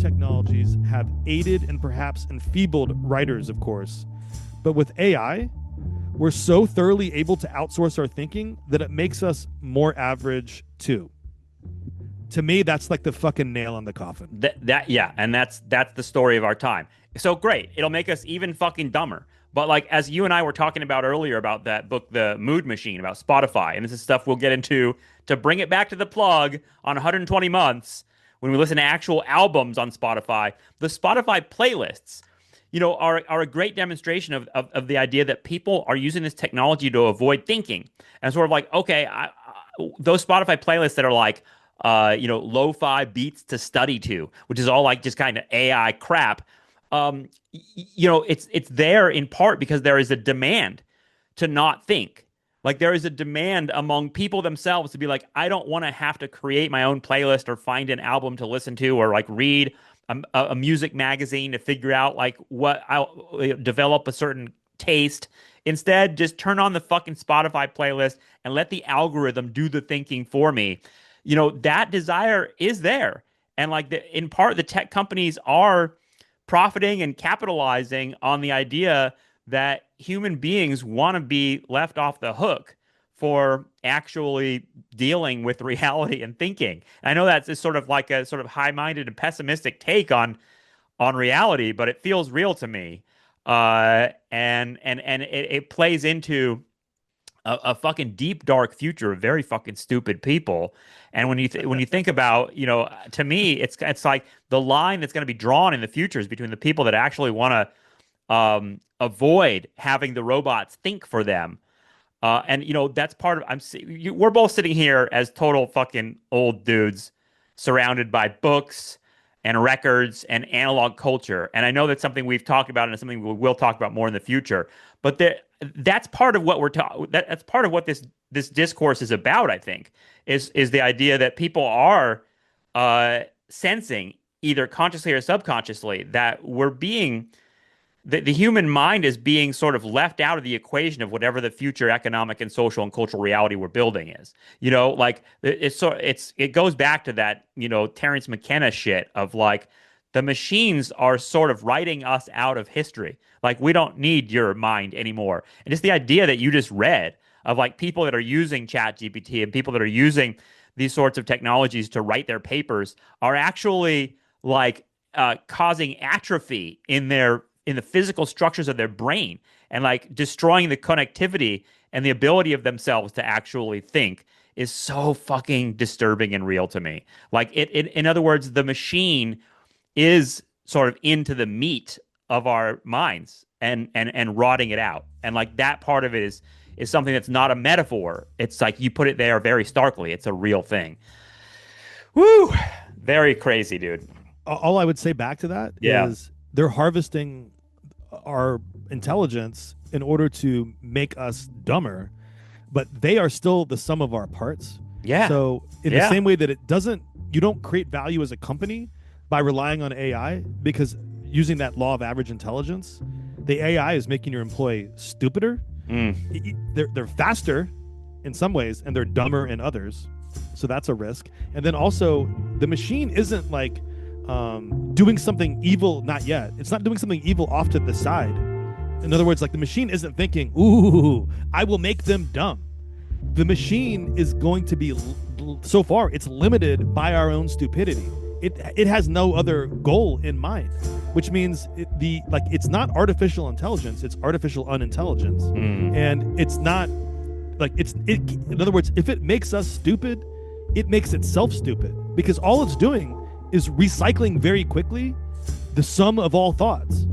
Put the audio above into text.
technologies have aided and perhaps enfeebled writers, of course. But with AI, we're so thoroughly able to outsource our thinking that it makes us more average too. To me, that's like the fucking nail on the coffin. Yeah, and that's the story of our time. So great, it'll make us even fucking dumber. But like as you and I were talking about earlier about that book, The Mood Machine, about Spotify, and this is stuff we'll get into to bring it back to the plug on 120 months when we listen to actual albums on Spotify. The Spotify playlists, are a great demonstration of the idea that people are using this technology to avoid thinking. And sort of like, okay, those Spotify playlists that are like, lo-fi beats to study to, which is all like just kind of AI crap. It's there in part because there is a demand to not think. Like there is a demand among people themselves to be like, I don't want to have to create my own playlist or find an album to listen to or like read a music magazine to figure out like what I'll develop a certain taste. Instead, just turn on the fucking Spotify playlist and let the algorithm do the thinking for me. That desire is there. And like in part, the tech companies are profiting and capitalizing on the idea that human beings want to be left off the hook for actually dealing with reality and thinking. And I know that's sort of like a sort of high-minded and pessimistic take on reality, but it feels real to me. And it plays into a fucking deep, dark future of very fucking stupid people. And when you think about, to me, it's like the line that's going to be drawn in the future is between the people that actually want to avoid having the robots think for them. And that's part of we're both sitting here as total fucking old dudes surrounded by books and records and analog culture. And I know that's something we've talked about and it's something we will talk about more in the future. But that's part of what that's part of what this discourse is about, I think, is the idea that people are sensing either consciously or subconsciously that the human mind is being sort of left out of the equation of whatever the future economic and social and cultural reality we're building is. Like it goes back to that, Terence McKenna shit of like the machines are sort of writing us out of history. Like we don't need your mind anymore. And it's the idea that you just read of like people that are using ChatGPT and people that are using these sorts of technologies to write their papers are actually like causing atrophy in the physical structures of their brain and like destroying the connectivity and the ability of themselves to actually think is so fucking disturbing and real to me. Like in other words, the machine is sort of into the meat of our minds and rotting it out. And like that part of it is something that's not a metaphor. It's like you put it there very starkly. It's a real thing. Woo! Very crazy, dude. All I would say back to that is they're harvesting our intelligence in order to make us dumber, but they are still the sum of our parts. Yeah. So in the same way that you don't create value as a company by relying on AI, because using that law of average intelligence, the AI is making your employee stupider. They're faster in some ways and they're dumber in others. So that's a risk. And then also the machine isn't like doing something evil, not yet. It's not doing something evil off to the side. In other words, like the machine isn't thinking, ooh, I will make them dumb. The machine is going to be, so far, it's limited by our own stupidity. It has no other goal in mind, which means it's not artificial intelligence, it's artificial unintelligence. And it's not like in other words, if it makes us stupid, it makes itself stupid, because all it's doing is recycling very quickly the sum of all thoughts.